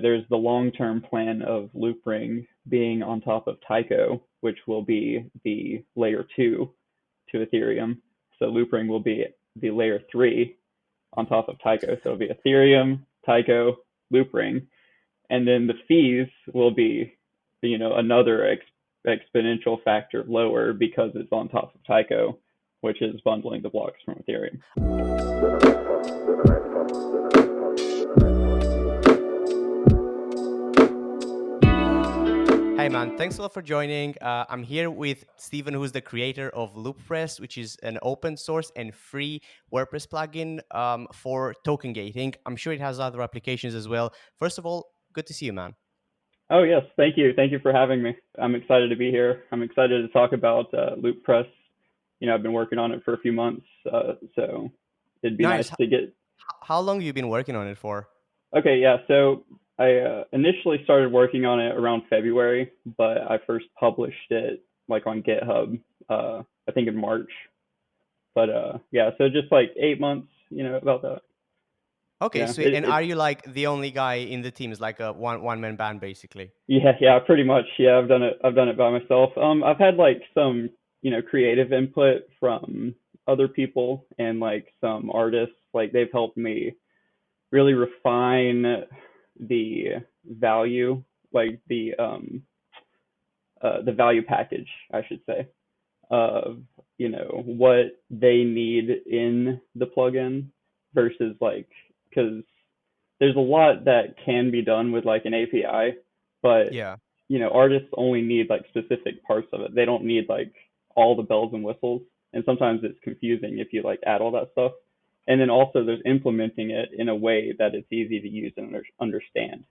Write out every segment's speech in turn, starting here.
There's the long-term plan of Loopring being on top of Tycho, which will be the layer 2 to Ethereum. So Loopring will be the layer 3 on top of Tycho. So it'll be Ethereum, Tycho, Loopring. And then the fees will be, another exponential factor lower because it's on top of Tycho, which is bundling the blocks from Ethereum. Hey man, thanks a lot for joining. I'm here with Steven, who's the creator of Loopress, which is an open source and free WordPress plugin for token gating. I'm sure it has other applications as well. First of all, good to see you, man. Oh, yes. Thank you. Thank you for having me. I'm excited to be here. I'm excited to talk about Loopress. I've been working on it for a few months, so it'd be nice Nice. to get. How long have you been working on it for? Okay, yeah. So I initially started working on it around February, but I first published it like on GitHub, I think in March. But yeah, so just like 8 months, about that. Okay, Yeah, so and are you like the only guy in the team? It's like a one man band basically. yeah, pretty much. Yeah, I've done it by myself. I've had like some, creative input from other people and like some artists. Like they've helped me really refine the value, like the value package, I should say, of what they need in the plugin versus like, because there's a lot that can be done with like an API, but Yeah. artists only need like specific parts of it. They don't need like all the bells and whistles, and sometimes it's confusing if you like add all that stuff. And then also there's implementing it in a way that it's easy to use and understand.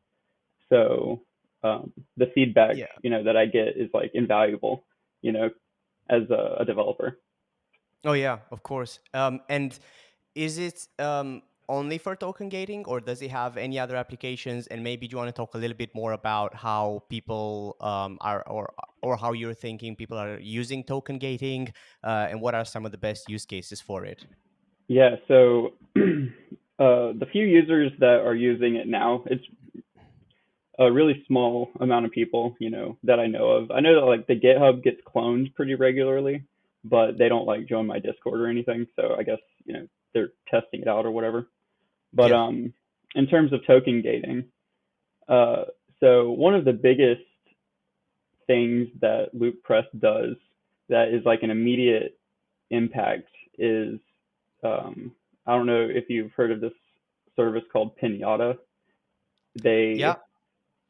So the feedback Yeah. that I get is like invaluable, you know, as a developer. Oh yeah, of course. And is it only for token gating, or does it have any other applications? And maybe do you want to talk a little bit more about how people are, or how you're thinking people are using token gating, and what are some of the best use cases for it? Yeah, so the few users that are using it now, it's a really small amount of people, that I know of. I know that like the GitHub gets cloned pretty regularly, but they don't like join my Discord or anything. So I guess, they're testing it out or whatever. But Yeah. in terms of token gating, uh, so one of the biggest things that Looppress does that is like an immediate impact is I don't know if you've heard of this service called Pinata. Yeah.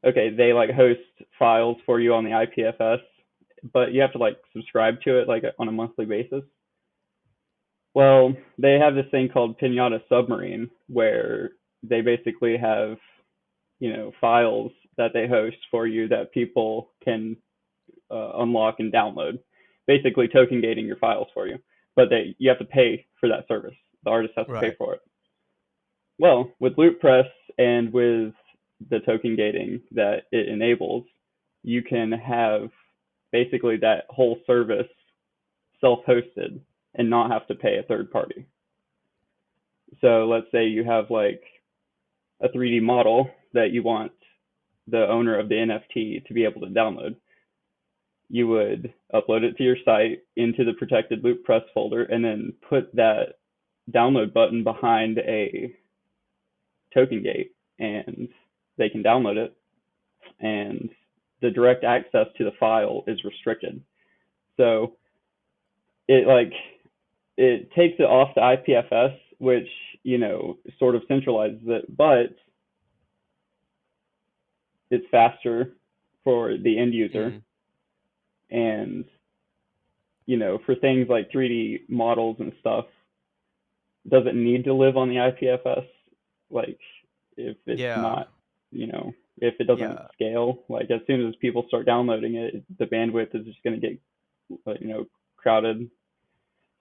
They they like host files for you on the IPFS, but you have to like subscribe to it like on a monthly basis. Well, they have this thing called Pinata Submarine where they basically have, files that they host for you that people can unlock and download, basically token gating your files for you. But you have to pay for that service. The artist has to pay Right. for it. Well, with Looppress and with the token gating that it enables, you can have basically that whole service self-hosted and not have to pay a third party. So let's say you have like a 3D model that you want the owner of the NFT to be able to download. You would upload it to your site into the protected Looppress folder and then put that download button behind a token gate and they can download it, and the direct access to the file is restricted. So it takes it off the IPFS, which sort of centralizes it, but it's faster for the end user. Mm. And for things like 3D models and stuff, doesn't need to live on the IPFS. Like if it's Yeah. not, if it doesn't Yeah. scale, like as soon as people start downloading it, the bandwidth is just going to get, crowded.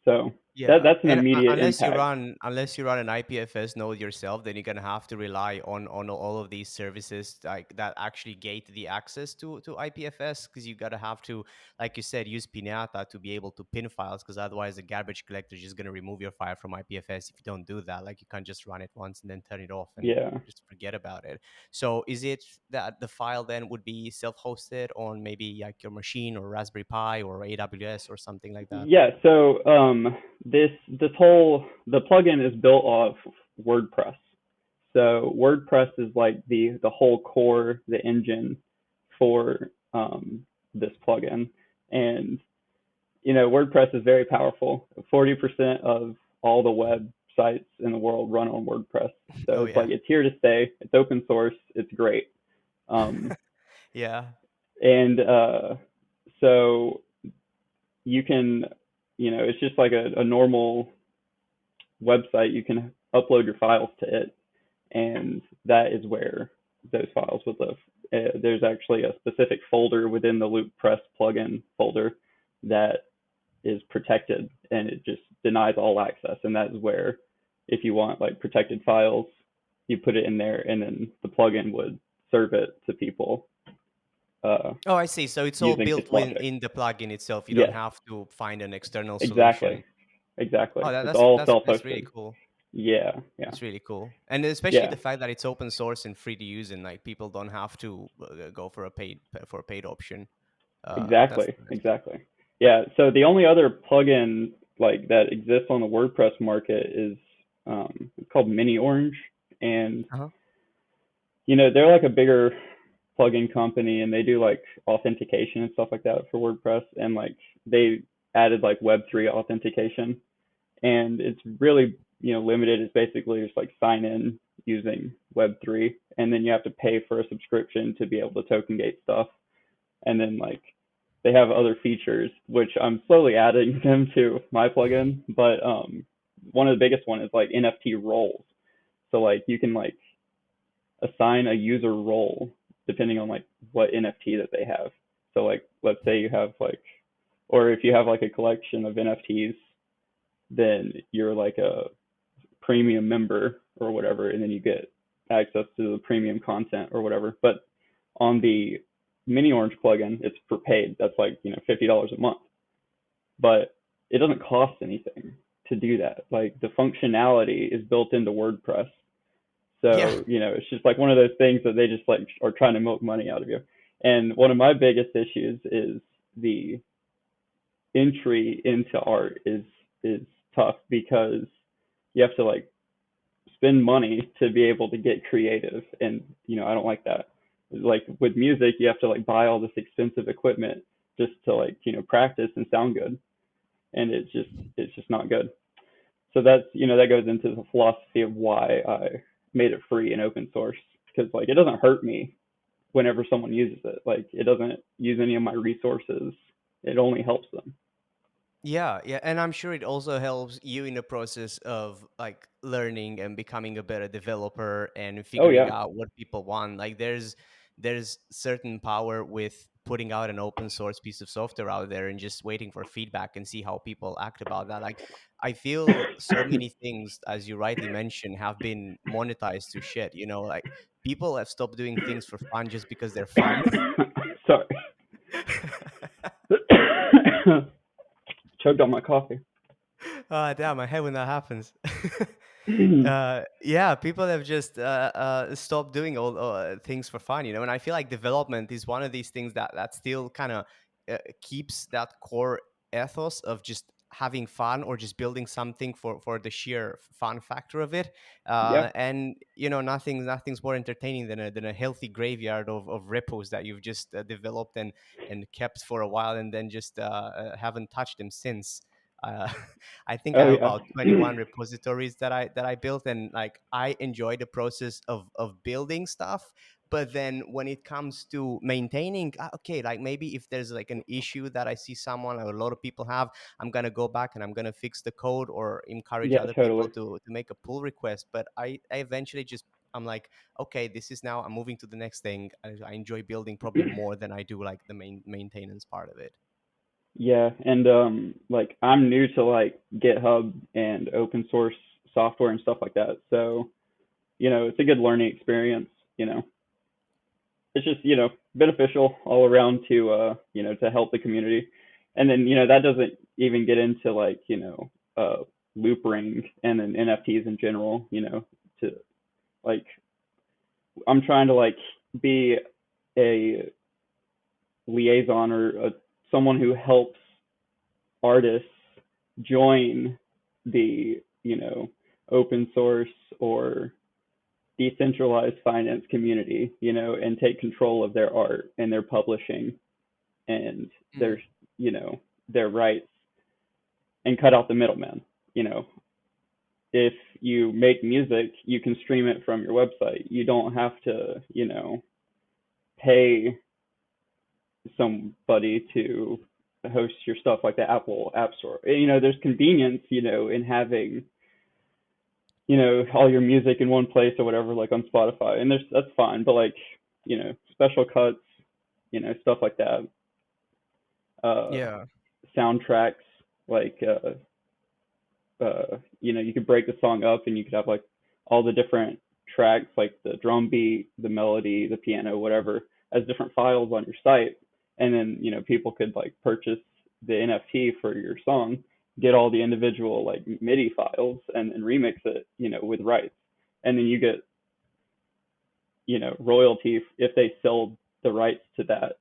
So Yeah, that's an and immediate impact. unless you run an IPFS node yourself, then you're gonna have to rely on all of these services like that actually gate the access to IPFS, because you gotta have to, like you said, use Pinata to be able to pin files, because otherwise the garbage collector is just gonna remove your file from IPFS if you don't do that. Like you can't just run it once and then turn it off and Yeah. just forget about it. So is it that the file then would be self-hosted on maybe like your machine or Raspberry Pi or AWS or something like that? Yeah, so this whole the plugin is built off WordPress. So WordPress is like the whole core, the engine for this plugin, and WordPress is very powerful. 40% of all the websites in the world run on WordPress. So Oh it's like yeah. it's here to stay. It's open source. It's great. Um, Yeah. and so you can, it's just like a normal website. You can upload your files to it, and that is where those files would live. There's actually a specific folder within the Loopress plugin folder that is protected, and it just denies all access. And that is where, if you want like protected files, you put it in there, and then the plugin would serve it to people uh, Oh, I see. So it's all using its built logic. in the plugin itself. You don't Yes, have to find an external exactly, solution. Oh, exactly. that, It's all that's really self-hosted. cool. Yeah, yeah, That's really cool, and especially yeah. the fact that it's open source and free to use, and like people don't have to go for a paid option. Exactly, That's exactly. Yeah. So the only other plugin like that exists on the WordPress market is it's called Mini Orange, and uh-huh. they're like a bigger plugin company, and they do like authentication and stuff like that for WordPress, and like they added like Web3 authentication, and it's really limited. It's basically just like sign in using Web3, and then you have to pay for a subscription to be able to token gate stuff, and then like they have other features which I'm slowly adding them to my plugin. But one of the biggest one is like NFT roles. So like you can like assign a user role depending on like what NFT that they have. So like let's say you have like, or if you have like a collection of NFTs, then you're like a premium member or whatever, and then you get access to the premium content or whatever. But on the Mini Orange plugin, it's for paid. That's like $50 a month, but it doesn't cost anything to do that. Like the functionality is built into WordPress, Yeah. so it's just like one of those things that they just like are trying to milk money out of you. And one of my biggest issues is the entry into art is tough because you have to like spend money to be able to get creative, and I don't like that. Like with music, you have to like buy all this expensive equipment just to like practice and sound good, and it's just not good. So that's that goes into the philosophy of why I made it free and open source, because like it doesn't hurt me whenever someone uses it. Like it doesn't use any of my resources. It only helps them. Yeah, yeah, and I'm sure it also helps you in the process of like learning and becoming a better developer and Oh figuring yeah. out what people want. Like there's certain power with putting out an open source piece of software out there and just waiting for feedback and see how people act about that. Like I feel so many things, as you rightly mentioned, have been monetized to shit. Like people have stopped doing things for fun just because they're fun. Sorry. Choked on my coffee. Oh, damn, I hate when that happens. Yeah, people have just stopped doing all things for fun, and I feel like development is one of these things that still kind of keeps that core ethos of just having fun or just building something for the sheer fun factor of it. Yeah. And nothing's more entertaining than a healthy graveyard of repos that you've just developed and kept for a while and then just haven't touched them since. uh, I think I Oh have yeah. about 21 repositories that I built, and like I enjoy the process of building stuff. But then when it comes to maintaining, okay, like maybe if there's like an issue that I see someone or a lot of people have, I'm gonna go back and I'm gonna fix the code or encourage Yeah, other people totally. to make a pull request. But I eventually just I'm like, okay, this is now I'm moving to the next thing. I enjoy building probably more than I do like the maintenance part of it. Yeah, and like I'm new to like GitHub and open source software and stuff like that. So, it's a good learning experience, you know. It's just, beneficial all around to to help the community. And then, that doesn't even get into like, Loopring and then NFTs in general, to like I'm trying to like be a liaison or someone who helps artists join the open source or decentralized finance community, and take control of their art and their publishing and Mm. their rights and cut out the middleman. You know, if you make music, you can stream it from your website. You don't have to, pay somebody to host your stuff like the Apple App Store. There's convenience, in having, all your music in one place or whatever, like on Spotify, and that's fine. But like, special cuts, stuff like that, uh, Yeah. soundtracks, like, you could break the song up and you could have like all the different tracks, like the drum beat, the melody, the piano, whatever, as different files on your site. And then, people could like purchase the NFT for your song, get all the individual like MIDI files and remix it, with rights. And then you get, royalty if they sell the rights to that,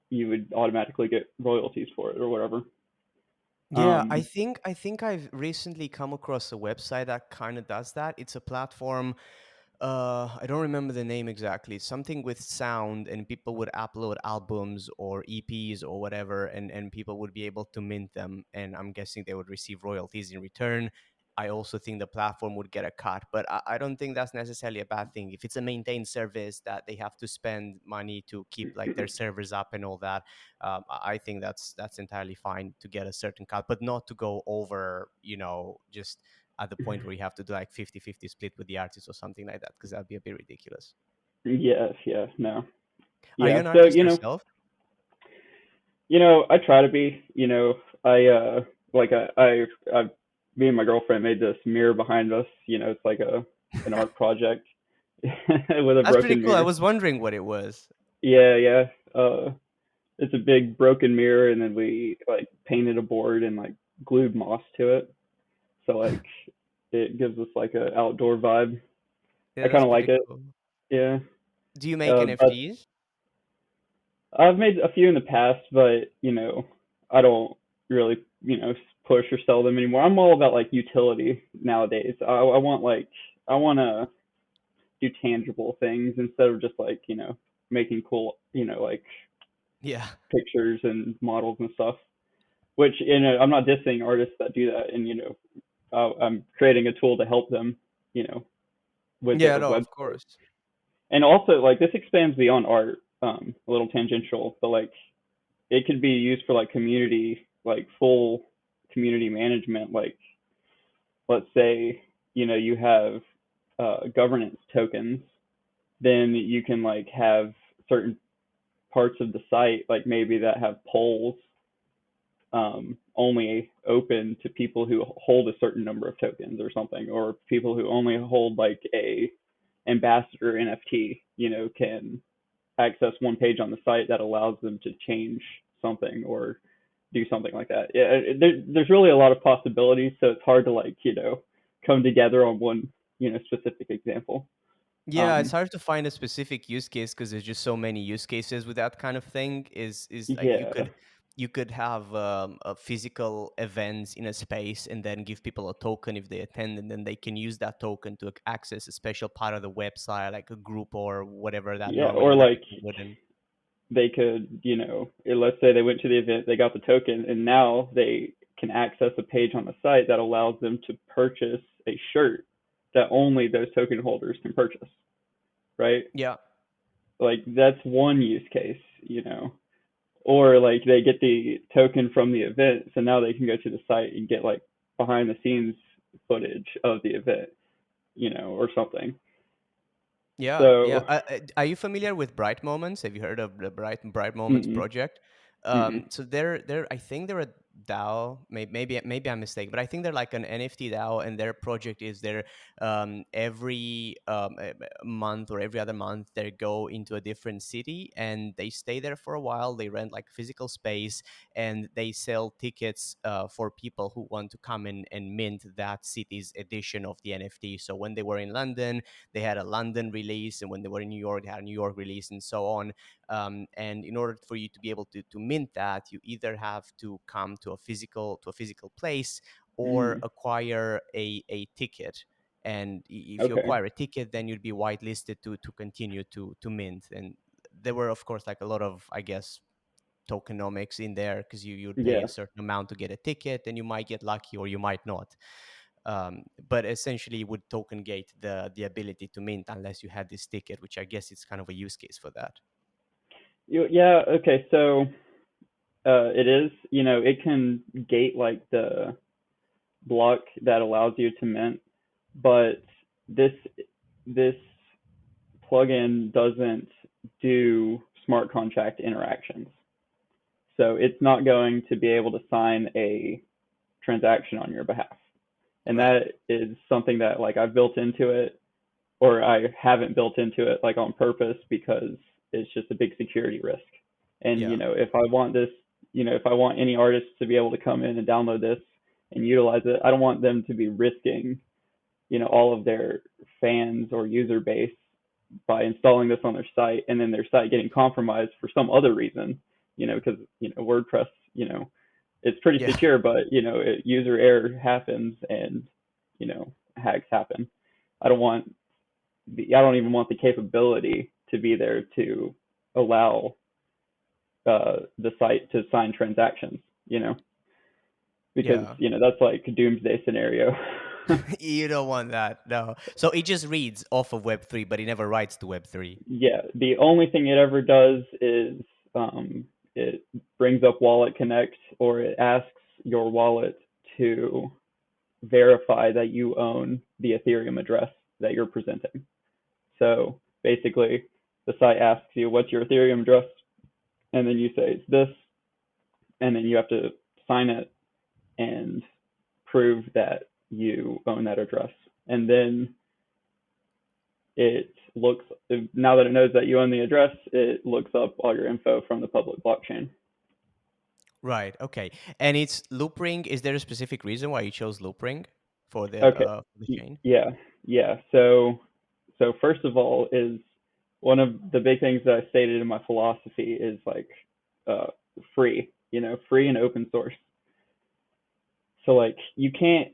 you would automatically get royalties for it or whatever. Yeah, I Um, think I think I've recently come across a website that kind of does that. It's a platform. I don't remember the name exactly. Something with sound, and people would upload albums or EPs or whatever, and people would be able to mint them. And I'm guessing they would receive royalties in return. I also think the platform would get a cut, but I don't think that's necessarily a bad thing. If it's a maintained service that they have to spend money to keep like their servers up and all that, I think that's entirely fine to get a certain cut, but not to go over, just at the point where you have to do like 50-50 split with the artist or something like that, because that'd be a bit ridiculous. yes, yeah, no. Are you Yeah. an So, artist yourself? I try to be, I like I me and my girlfriend made this mirror behind us, it's like an art project with a That's pretty broken cool. I mirror. was wondering what it was. Yeah, yeah. It's a big broken mirror and then we like painted a board and like glued moss to it. So like it gives us like a outdoor vibe. Yeah, I kind that's of like pretty it. cool. Yeah. Do you make But NFTs? I've made a few in the past, but I don't really, push or sell them anymore. I'm all about like utility nowadays. I want like I want to do tangible things instead of just like making cool, like Yeah. pictures and models and stuff. Which I'm not dissing artists that do that, and I'm creating a tool to help them, you know, with Yeah, their no, of website. course. And also like this expands beyond art, a little tangential, but like it could be used for like community, like full community management. Like, let's say, you have governance tokens, then you can like have certain parts of the site, like maybe that have polls, only open to people who hold a certain number of tokens or something, or people who only hold like a ambassador NFT, can access one page on the site that allows them to change something or do something like that. Yeah, there's really a lot of possibilities, so it's hard to like come together on one specific example. Yeah, it's Um, hard to find a specific use case because there's just so many use cases with that kind of thing. Is like you yeah, could have physical events in a space and then give people a token if they attend, and then they can use that token to access a special part of the website, like a group or whatever that yeah, normally or other like people wouldn't. they could, let's say they went to the event, they got the token, and now they can access a page on the site that allows them to purchase a shirt that only those token holders can purchase, right? Yeah. Like that's one use case, or like they get the token from the event, so now they can go to the site and get like behind the scenes footage of the event, or something. Yeah, yeah. So, Are you familiar with Bright Moments? Have you heard of the Bright Moments mm-mm. project? Mm-mm. So they're I think they're a DAO. Maybe I'm mistaken, but I think they're like an NFT DAO, and their project is their every month or every other month they go into a different city and they stay there for a while. They rent like physical space and they sell tickets for people who want to come in and mint that city's edition of the NFT. So when they were in London, they had a London release, and when they were in New York, they had a New York release, and so on. And in order for you to be able to mint that, you either have to come to a physical place or Mm. acquire a ticket. And if you Okay. acquire a ticket, then you'd be whitelisted to continue to mint. And there were, of course, like a lot of, I guess, tokenomics in there, because you'd pay a Yeah. certain amount to get a ticket, and you might get lucky or you might not. But essentially, it would token gate the ability to mint unless you had this ticket, which I guess it's kind of a use case for that. Yeah. Okay. So it is. It can gate like the block that allows you to mint, but this this plugin doesn't do smart contract interactions. So it's not going to be able to sign a transaction on your behalf. And Right. that is something that like I've built into it, or I haven't built into it like on purpose, because it's just a big security risk. And Yeah. if I want this, if I want any artists to be able to come in and download this and utilize it, I don't want them to be risking, all of their fans or user base by installing this on their site, and then their site getting compromised for some other reason, because WordPress, it's pretty Yeah. secure, but user error happens, and hacks happen. I don't even want the capability to be there to allow the site to sign transactions, because Yeah. that's like a doomsday scenario. You don't want that. No. So it just reads off of Web3, but it never writes to Web3. Yeah, the only thing it ever does is it brings up Wallet Connect, or it asks your wallet to verify that you own the Ethereum address that you're presenting. So basically, the site asks you, what's your Ethereum address? And then you say, it's this. And then you have to sign it and prove that you own that address. And then it looks, now that it knows that you own the address, it looks up all your info from the public blockchain. Right. Okay. And it's Loopring. Is there a specific reason why you chose Loopring Okay. for the chain? Yeah. Yeah. So first of all, is one of the big things that I stated in my philosophy is like uh, free, free and open source. So like you can't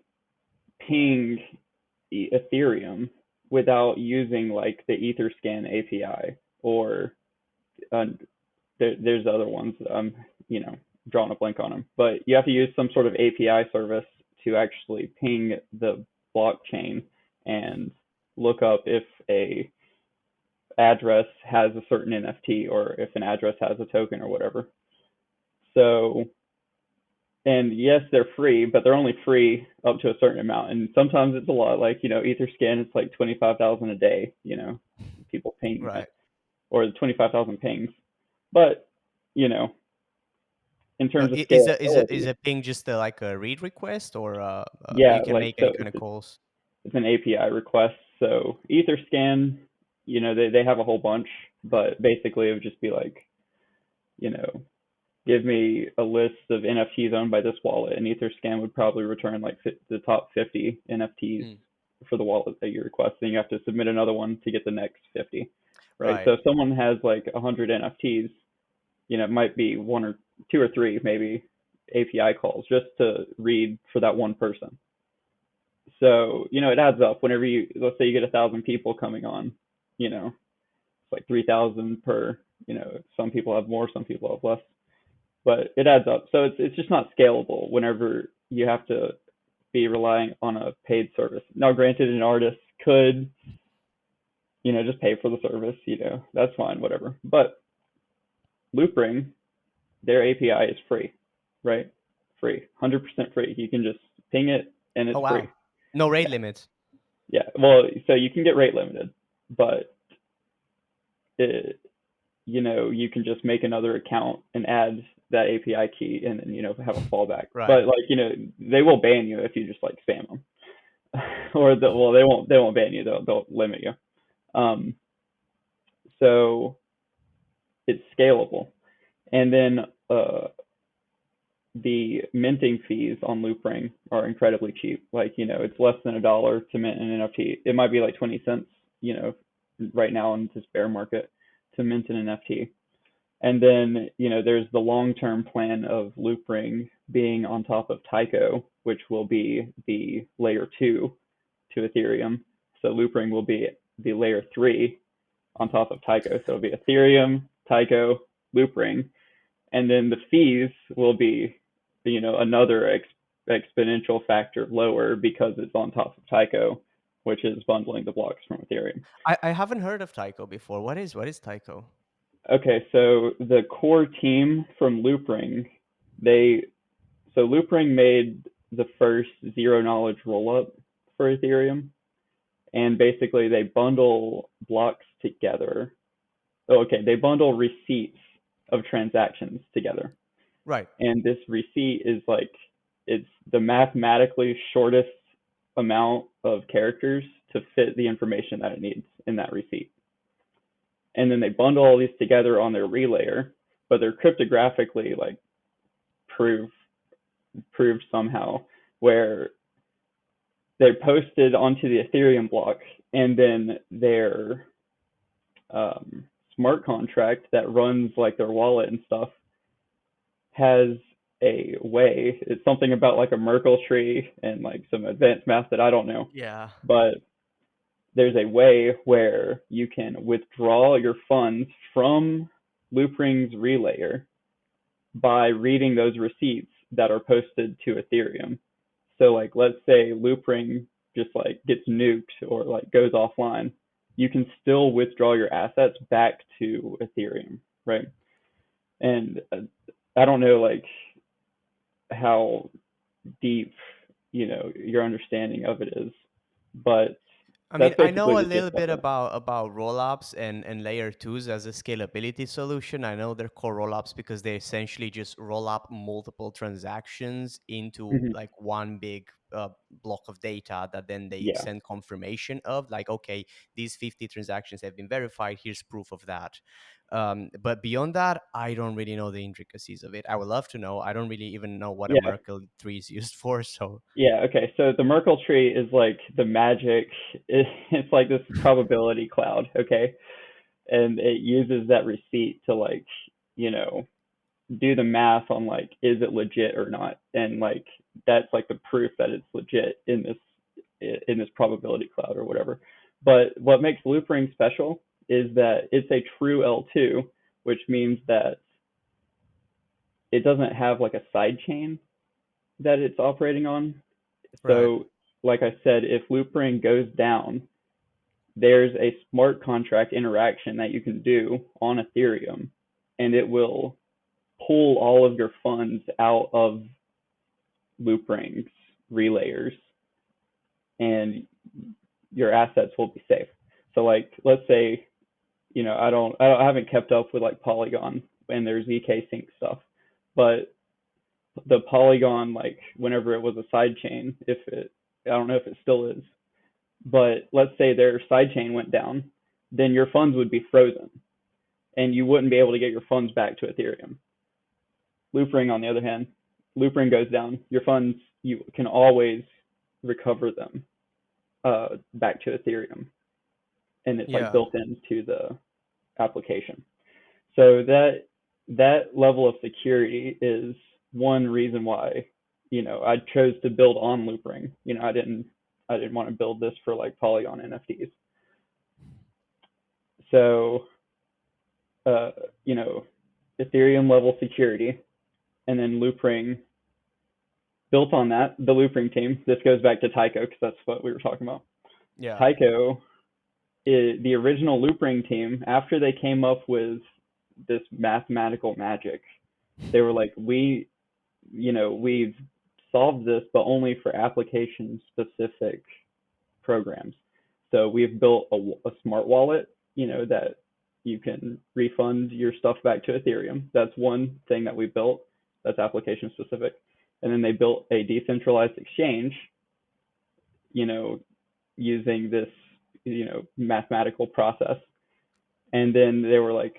ping Ethereum without using like the Etherscan API, or uh, there's other ones. Drawing a blank on them, but you have to use some sort of API service to actually ping the blockchain and look up if a address has a certain NFT, or if an address has a token or whatever. So, and yes, they're free, but they're only free up to a certain amount. And sometimes it's a lot, like, Etherscan, it's like 25,000 a day, people pinging it, Right. or 25,000 pings. But, you know, in terms of Is scalability, a ping just like a read request, or you yeah, can like, make any so kind of calls? it's an API request. So Etherscan, they have a whole bunch, but basically it would just be like, you know, give me a list of NFTs owned by this wallet, and Etherscan would probably return like the top 50 NFTs Mm. for the wallet that you request. Then you have to submit another one to get the next 50, right? Right. So if someone has like 100 NFTs, it might be one or two or three maybe API calls just to read for that one person. So it adds up. Whenever let's say you get 1,000 people coming on, it's like 3,000 per. Some people have more, some people have less, but it adds up. So it's just not scalable whenever you have to be relying on a paid service. Now, granted, an artist could, just pay for the service. That's fine, whatever. But Loopring, their API is free, right? Free, 100% free. You can just ping it, and Oh it's free. wow. No rate Yeah, limits. yeah. Well, so you can get rate limited, but it, you can just make another account and add that API key and then, have a fallback. Right. But like, they will ban you if you just like spam them. Or well, they won't ban you, they'll limit you. So it's scalable. And then the minting fees on Loopring are incredibly cheap. Like, it's less than $1 to mint an NFT. It might be like 20 cents, right now in this bear market to mint an NFT. And then, there's the long-term plan of Loopring being on top of Tyco, which will be the layer 2 to Ethereum. So Loopring will be the layer 3 on top of Tyco. So it'll be Ethereum, Tyco, Loopring, and then the fees will be, another exponential factor lower because it's on top of Tyco, which is bundling the blocks from Ethereum. I haven't heard of Tyco before. What is Tyco? Okay, so the core team from Loopring, Loopring made the first zero knowledge rollup for Ethereum, and basically they bundle blocks together. Okay, they bundle receipts of transactions together. Right. And this receipt is like, it's the mathematically shortest amount of characters to fit the information that it needs in that receipt. And then they bundle all these together on their relayer, but they're cryptographically like proved somehow, where they're posted onto the Ethereum block, and then their smart contract that runs like their wallet and stuff has a way. It's something about like a Merkle tree and like some advanced math that I don't know, Yeah. but there's a way where you can withdraw your funds from Loopring's relayer by reading those receipts that are posted to Ethereum. So like, let's say Loopring just like gets nuked or like goes offline, you can still withdraw your assets back to Ethereum, right? And I don't know like how deep, your understanding of it is, but I mean, that's I basically know a the little gist of bit it. about rollups and layer twos as a scalability solution. I know they're called rollups because they essentially just roll up multiple transactions into Mm-hmm. like one big block of data that then they Yeah. send confirmation of, like, okay, these 50 transactions have been verified. Here's proof of that. But beyond that, I don't really know the intricacies of it. I would love to know. I don't really even know what a Yeah. Merkle tree is used for. So Yeah, okay. So the Merkle tree is like the magic. It's like this probability cloud, okay? And it uses that receipt to like, you know, do the math on like, is it legit or not? And like, that's like the proof that it's legit in this probability cloud or whatever. But what makes Loopring special is that it's a true L2, which means that it doesn't have like a side chain that it's operating on. right. So, like I said, if Loopring goes down, there's a smart contract interaction that you can do on Ethereum, and it will pull all of your funds out of Loopring's relayers, and your assets will be safe. So, like, let's say, I haven't kept up with like Polygon and their zk sync stuff, but the Polygon, like, whenever it was a side chain, I don't know if it still is, but let's say their sidechain went down, then your funds would be frozen and you wouldn't be able to get your funds back to Ethereum. Loopring, on the other hand, Loopring goes down, your funds, you can always recover them back to Ethereum. And it's like Yeah. built into the application. So that level of security is one reason why, I chose to build on Loopring. I didn't want to build this for like Polygon NFTs. So, uh, you know, Ethereum level security, and then Loopring built on that. The Loopring team. This goes back to Tyco because that's what we were talking about. Yeah. Tyco, the original Loopring team, after they came up with this mathematical magic, they were like, we've solved this, but only for application specific programs. So we've built a smart wallet, that you can refund your stuff back to Ethereum. That's one thing that we built that's application specific. And then they built a decentralized exchange, you know, using this, mathematical process. And then they were like,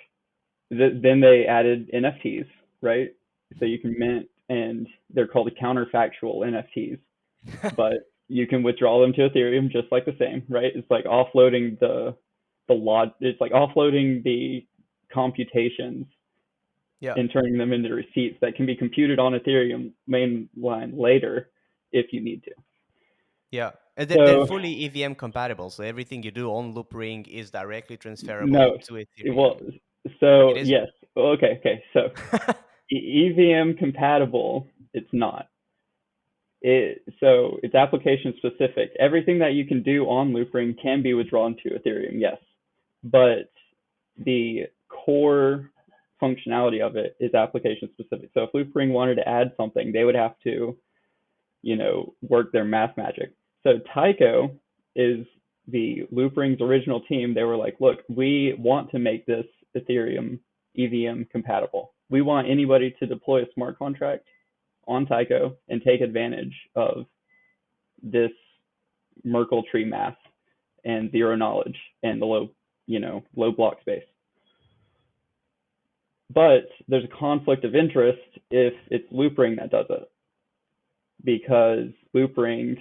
then they added NFTs, right? So you can mint, and they're called counterfactual NFTs, but you can withdraw them to Ethereum just like the same, right? It's like offloading it's like offloading the computations Yeah. and turning them into receipts that can be computed on Ethereum mainline later if you need to. Yeah. And they're So fully EVM compatible. So everything you do on Loopring is directly transferable no, to well, Ethereum. It so is. yes, okay. So EVM compatible, it's not. So it's application specific. Everything that you can do on Loopring can be withdrawn to Ethereum, yes, but the core functionality of it is application specific. So if Loopring wanted to add something, they would have to, work their math magic. So Tycho is the Loopring's original team. They were like, look, we want to make this Ethereum EVM compatible. We want anybody to deploy a smart contract on Tycho and take advantage of this Merkle tree math and zero knowledge and the low block space. But there's a conflict of interest if it's Loopring that does it, because Loopring,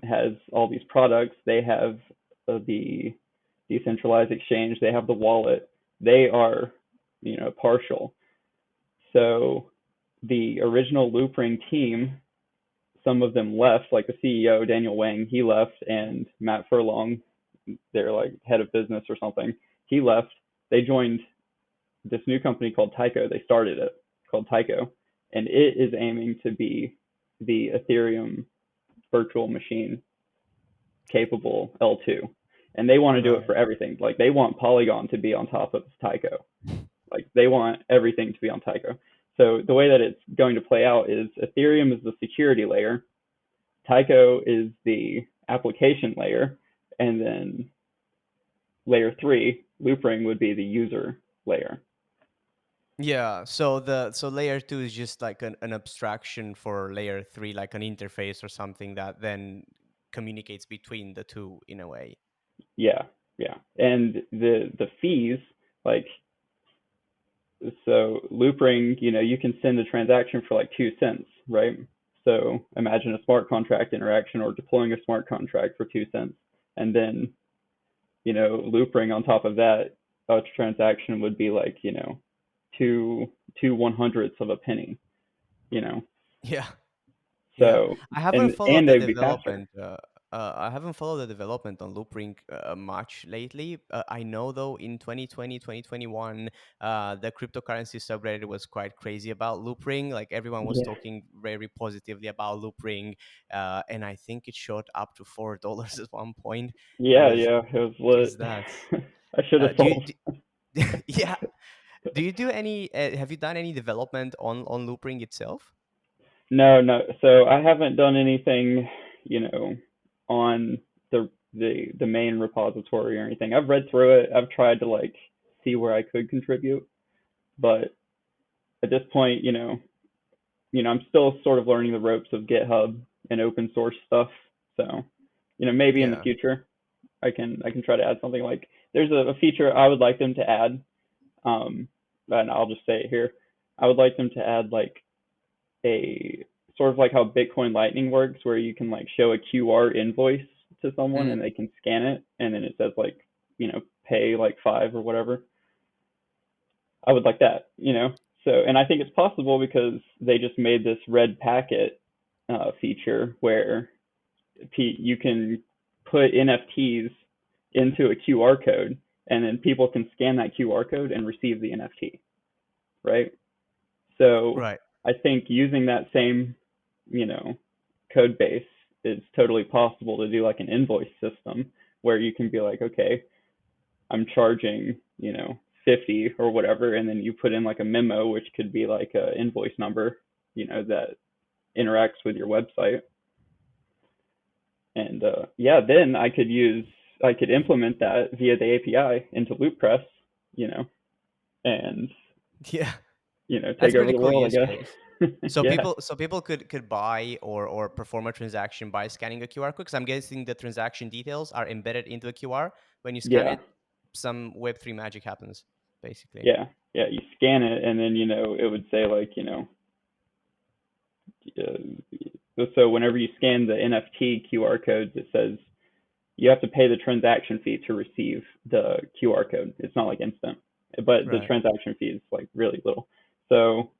has all these products. They have the decentralized exchange. They have the wallet. They are, partial. So the original Loopring team, some of them left, like the CEO, Daniel Wang, he left, and Matt Furlong, they're like head of business or something, he left. They joined this new company called Tycho. They started it called Tycho, and it is aiming to be the Ethereum virtual machine capable L2. And they want to do it Right. for everything. Like they want Polygon to be on top of Tycho. Like they want everything to be on Tycho. So the way that it's going to play out is Ethereum is the security layer, Tycho is the application layer, and then layer 3, Loopring, would be the user layer. Yeah. So layer 2 is just like an abstraction for layer 3, like an interface or something that then communicates between the two in a way. Yeah, yeah. And the fees, like, so Loopring, you can send a transaction for like 2 cents, right? So imagine a smart contract interaction or deploying a smart contract for 2 cents. And then, Loopring on top of that, a transaction would be like, two 100ths of a penny, you know. Yeah. Yeah, So I haven't and followed the they'd be faster. development. I haven't followed the development on Loopring much lately. I know though in 2020, 2021, the cryptocurrency subreddit was quite crazy about Loopring. Like everyone was Yeah, talking very positively about Loopring, and I think it shot up to $4 at one point. It yeah, was yeah. It was just lit. that. I should have Do you? sold. Yeah. Do you do any? Have you done any development on Loopring itself? No, no. So I haven't done anything, on the main repository or anything. I've read through it. I've tried to like see where I could contribute, but at this point, I'm still sort of learning the ropes of GitHub and open source stuff. So, maybe in the Yeah. future I can try to add something. Like there's a feature I would like them to add, and I'll just say it here. I would like them to add like a sort of like how Bitcoin Lightning works, where you can like show a QR invoice to someone and they can scan it, and then it says like, pay like 5 or whatever. I would like that. So, and I think it's possible because they just made this red packet feature where you can put NFTs into a QR code, and then people can scan that QR code and receive the NFT, right? So Right. I think using that same, you know, code base is totally possible to do like an invoice system where you can be like, okay, I'm charging, 50 or whatever, and then you put in like a memo, which could be like a invoice number, that interacts with your website. And yeah, then I could use I could implement that via the API into Loopress, you know, and Yeah, take that's over pretty the cool world, I use guess. case. So Yeah, people could buy or perform a transaction by scanning a QR code. Because I'm guessing the transaction details are embedded into a QR. When you scan yeah, it, some Web3 magic happens, basically. yeah, yeah. You scan it, and then it would say like so whenever you scan the NFT QR codes, it says you have to pay the transaction fee to receive the QR code. It's not like instant, but the Right. transaction fee is like really little. So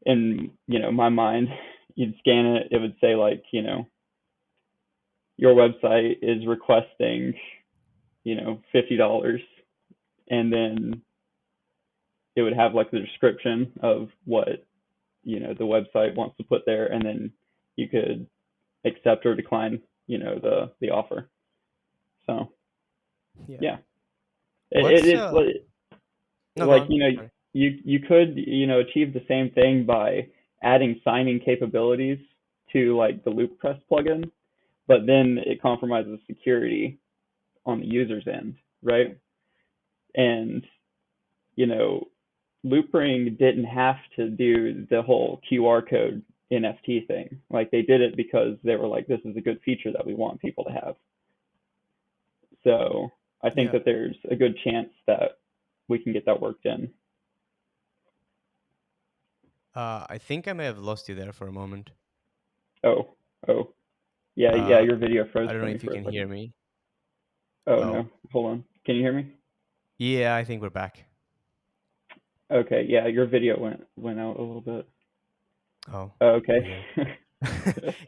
in my mind, you'd scan it, it would say like your website is requesting $50, and then it would have like the description of what the website wants to put there, and then you could accept or decline the offer. So Yeah. yeah, What's it's no, go like on. Sorry. you could achieve the same thing by adding signing capabilities to like the Looppress plugin, but then it compromises security on the user's end, right? And you know Loopring didn't have to do the whole QR code NFT thing. Like they did it because they were like, this is a good feature that we want people to have. So I think Yeah. that there's a good chance that we can get that worked in. I think I may have lost you there for a moment. Oh, oh, yeah, yeah. Uh, Your video froze I don't for know me if you for a can hear second. me. Oh Oh, no, hold on. Can you hear me? yeah, I think we're back. Okay, yeah. Your video went out a little bit. Oh, Oh, okay. weird.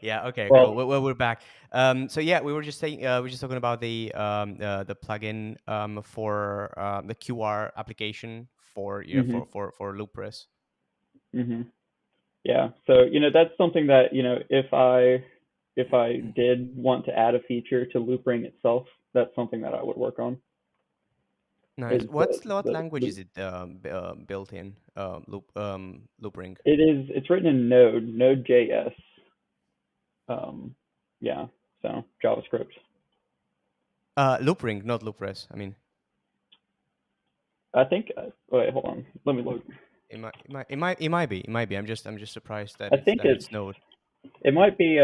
Yeah. Okay. Cool. Well, We're back. So yeah, we were just saying, we were just talking about the plugin for the QR application for mhm, for Loopress. mhm. Yeah. So, that's something that, if I did want to add a feature to Loopring itself, that's something that I would work on. Nice. Is the What the language loop. is it built in? Loopring. It's written in Node.js. Um, yeah. So JavaScript. Loopring, not Loopress. I mean, I think. Wait, hold on. Let me look. it might be. I'm just surprised I think that it's Node. it might be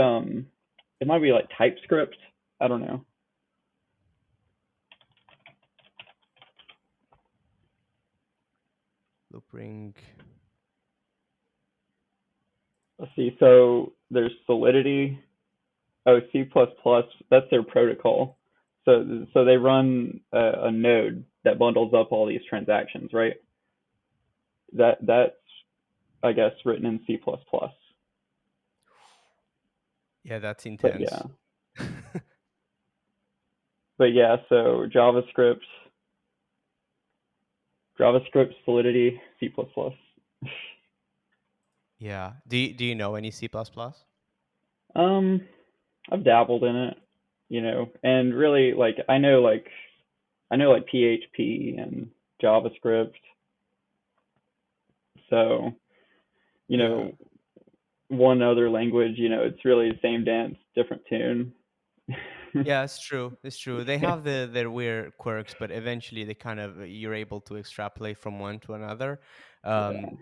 like TypeScript. I don't know. Loopring. Let's see. So there's Solidity. Oh, C++, that's their protocol. So they run a node that bundles up all these transactions, right? That's I guess written in C++. Yeah, that's But intense. yeah, so JavaScript, Solidity, C++. Yeah. Do you know any C++? Um, I've dabbled in it, and really like I know like PHP and JavaScript. So, you Yeah. know, one other language, it's really the same dance, different tune. Yeah, it's true. It's true. They have their weird quirks, but eventually they kind of you're able to extrapolate from one to another. Yeah. Um,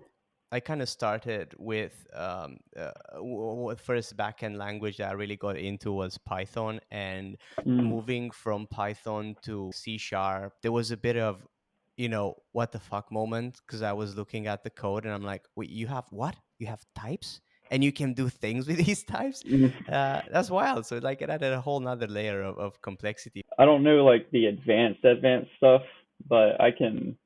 I kind of started with first backend language that I really got into was Python, and Mm. moving from Python to C sharp, there was a bit of, what the fuck moment, because I was looking at the code and I'm like, wait, you have what? You have types, and you can do things with these types. Mm. That's wild. So like it added a whole nother layer of complexity. I don't know like the advanced stuff, but I can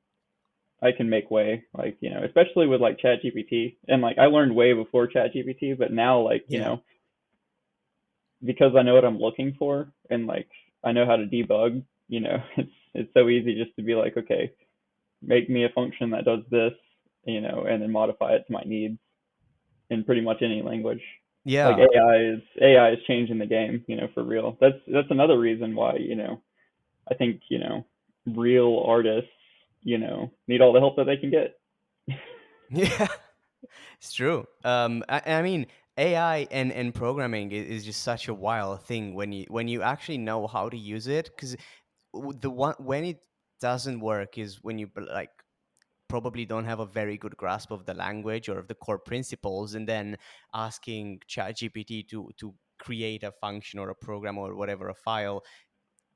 make way, like, especially with like ChatGPT. And like I learned way before ChatGPT, but now like, Yeah. because I know what I'm looking for, and like I know how to debug, it's so easy just to be like, okay, make me a function that does this, and then modify it to my needs in pretty much any language. Like Yeah. AI is changing the game, for real. That's another reason why, I think, real artists, need all the help that they can get. Yeah. It's true. I mean, AI and programming is just such a wild thing when you actually know how to use it. Because the one when it doesn't work is when you like probably don't have a very good grasp of the language or of the core principles, and then asking ChatGPT to create a function or a program or whatever, a file,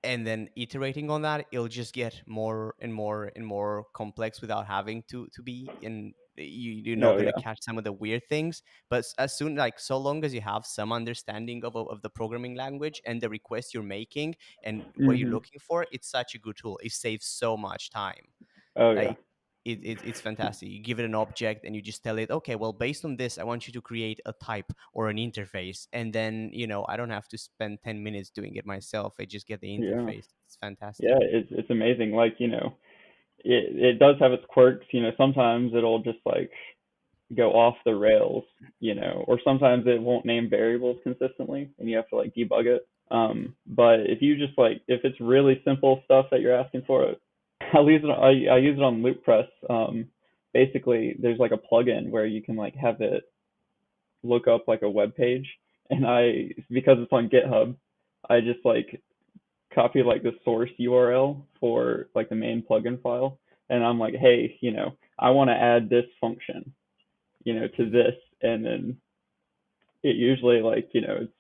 and then iterating on that, it'll just get more and more and more complex without having to be in. You're not Oh going to yeah. catch some of the weird things, but as soon, like, so long as you have some understanding of the programming language and the request you're making and what you're Mhm. looking for, it's such a good tool. It saves so much time. Oh yeah. Like, it's fantastic. You give it an object and you just tell it, okay, well, based on this, I want you to create a type or an interface, and then I don't have to spend 10 minutes doing it myself. I just get the Yeah. interface. It's Yeah, fantastic. it's amazing. Like, it does have its quirks, sometimes it'll just like go off the rails, or sometimes it won't name variables consistently and you have to like debug it. But if you just like if it's really simple stuff that you're asking for, I use it on Looppress. Basically there's like a plugin where you can like have it look up like a web page, and because it's on GitHub, I just like copy like the source URL for like the main plugin file, and I'm like, hey, I want to add this function, to this, and then it usually like, it's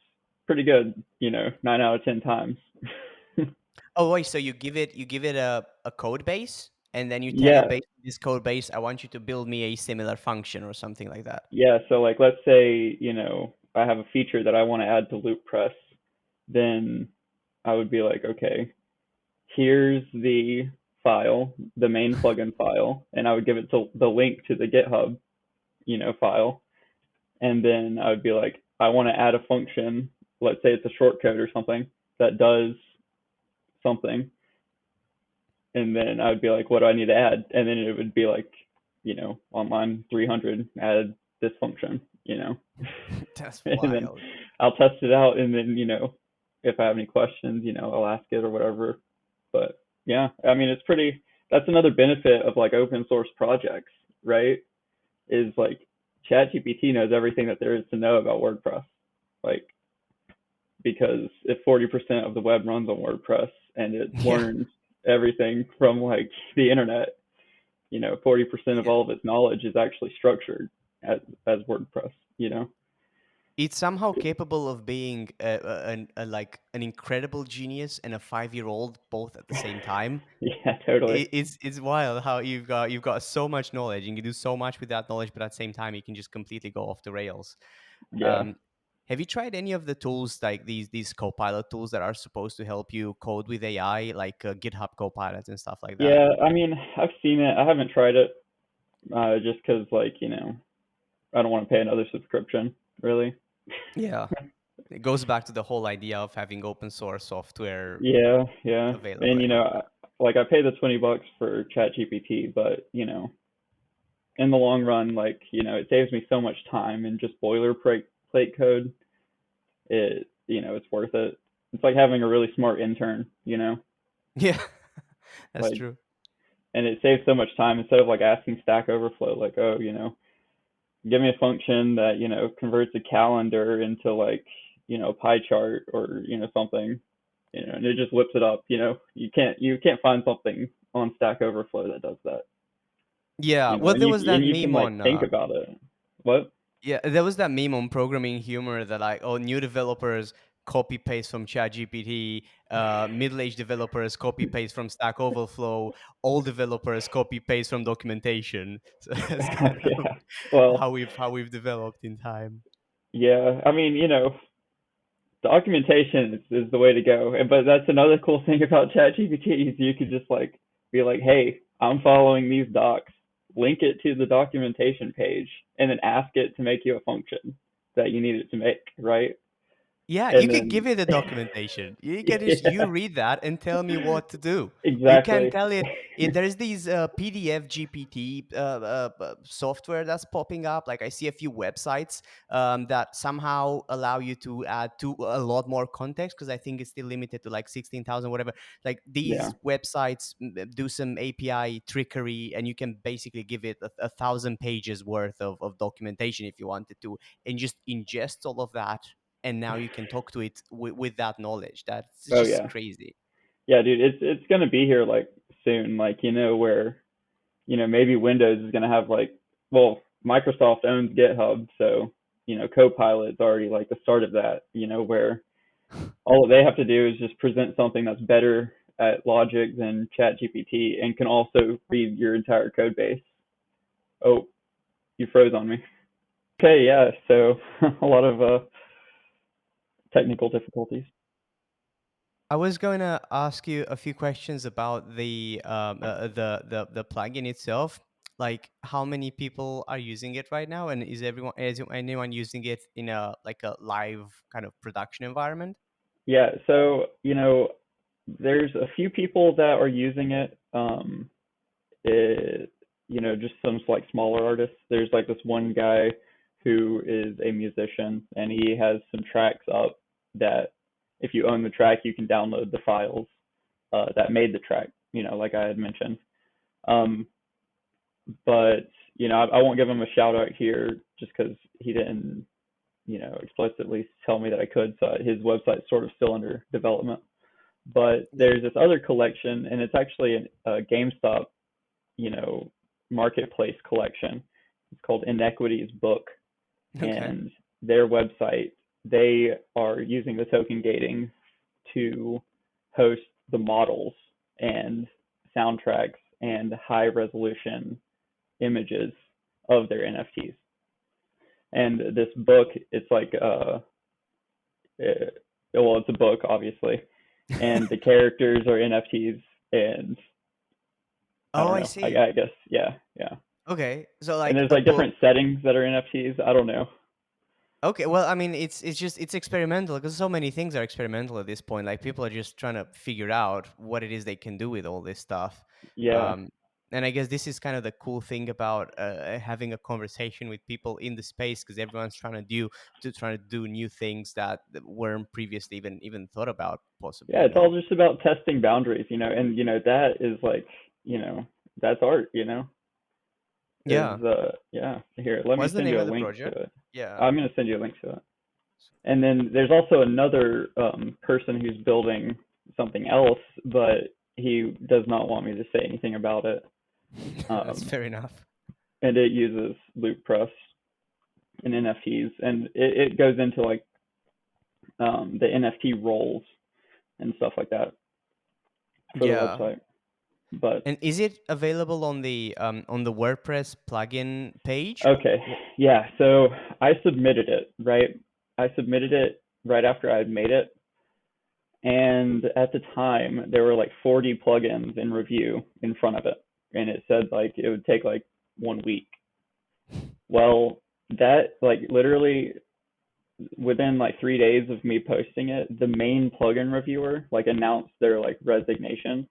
pretty good, 9 out of 10 times. Oh wait, so you give it a code base, and then you tell it, Yeah, based on this code base, I want you to build me a similar function or something like that. yeah. So like, let's say, I have a feature that I want to add to Looppress, then I would be like, okay, here's the file, the main plugin file, and I would give it to the link to the GitHub, file, and then I would be like, I want to add a function. Let's say it's a shortcode or something that does something, and then I would be like, what do I need to add? And then it would be like, on line 300, add this function, That's and then wild. I'll test it out, and then if I have any questions, I'll ask it or whatever. But yeah, I mean, it's pretty. That's another benefit of like open source projects, right? Is like ChatGPT knows everything that there is to know about WordPress. Like, because if 40% of the web runs on WordPress and it Yeah. learns everything from like the internet, 40% of Yeah. all of its knowledge is actually structured as WordPress, It's somehow capable of being like an incredible genius and a 5-year-old both at the same time. Yeah, totally. It's wild how you've got so much knowledge and you can do so much with that knowledge, but at the same time you can just completely go off the rails. Yeah. Um, have you tried any of the tools, like these Copilot tools that are supposed to help you code with AI, like GitHub Copilot and stuff like that? Yeah, I mean, I've seen it. I haven't tried it, just because, like, I don't want to pay another subscription, really. Yeah, it goes back to the whole idea of having open source software Yeah, yeah. available And, everywhere. like, I pay the $20 for ChatGPT, but, in the long run, like, it saves me so much time and just boilerplate code. It's worth it. It's like having a really smart intern, Yeah, that's like, true. and it saves so much time instead of like asking Stack Overflow, like, oh, give me a function that, converts a calendar into like, a pie chart or, something, and it just whips it up, you can't find something on Stack Overflow that does that, Yeah, well, and there you was that and you can meme like on think about it. What? yeah, there was that meme on programming humor that, like, oh, new developers copy paste from ChatGPT, middle-aged developers copy paste from Stack Overflow, old developers copy paste from documentation. So that's kind of Yeah. Well, how we've developed in time. yeah. I mean, documentation is the way to go. But that's another cool thing about ChatGPT is you could just like be like, hey, I'm following these docs, link it to the documentation page, and then ask it to make you a function that you need it to make, right? Yeah, you And can give then it the documentation. You can just yeah, you read that and tell me what to do. You can exactly. tell it. There's these PDF GPT software that's popping up. Like I see a few websites that somehow allow you to add to a lot more context because I think it's still limited to like 16,000 whatever. Like Yeah. these websites do some API trickery, and you can basically give it 1,000 pages worth of documentation if you wanted to, and just ingest all of that, and now you can talk to it with that knowledge. That's Oh just yeah. crazy. Yeah, dude, it's gonna be here like soon, like where maybe Windows is gonna have like, well, Microsoft owns GitHub, so Copilot's already like the start of that, where all they have to do is just present something that's better at logic than ChatGPT and can also read your entire code base. Oh, you froze on me. Okay, yeah, so a lot of technical difficulties. I was going to ask you a few questions about the plugin itself. Like, how many people are using it right now, and is anyone using it in a like a live kind of production environment? Yeah, so there's a few people that are using it. It, just some like smaller artists. There's like this one guy who is a musician, and he has some tracks up that if you own the track, you can download the files that made the track. Like I had mentioned. Um, but I won't give him a shout out here just because he didn't, explicitly tell me that I could. So his website's sort of still under development. But Yeah. there's this other collection, and it's actually a GameStop, you know, marketplace collection. It's called Inequities Book, Okay. and their website, they are using the token gating to host the models and soundtracks and high resolution images of their NFTs. And this book, it's like well, it's a book obviously, and the characters are NFTs, and I Oh, don't I know. see. I guess yeah, yeah. Okay, so And like there's the like book. different settings that are NFTs. I don't know. Okay, well, I mean, it's just it's experimental because so many things are experimental at this point. Like people are just trying to figure out what it is they can do with all this stuff. Yeah, Um, and I guess this is kind of the cool thing about having a conversation with people in the space because everyone's trying to do new things that weren't previously even thought about, possibly. yeah. You It's all know? just about testing boundaries, and that is like, that's art. Yeah. Yeah. Here, let me What's the send name you a of the link to project? it. Yeah. I'm gonna send you a link to it. And then there's also another person who's building something else, but he does not want me to say anything about it. That's Um, fair enough. and it uses Loopress and NFTs, and it goes into like the NFT roles and stuff like that for the Yeah. website. But And is it available on the WordPress plugin page? okay, yeah. So I submitted it, right? I submitted it right after I had made it, and at the time there were like 40 plugins in review in front of it, and it said like it would take like 1 week. Well, that like literally within like 3 days of me posting it, the main plugin reviewer like announced their like resignation,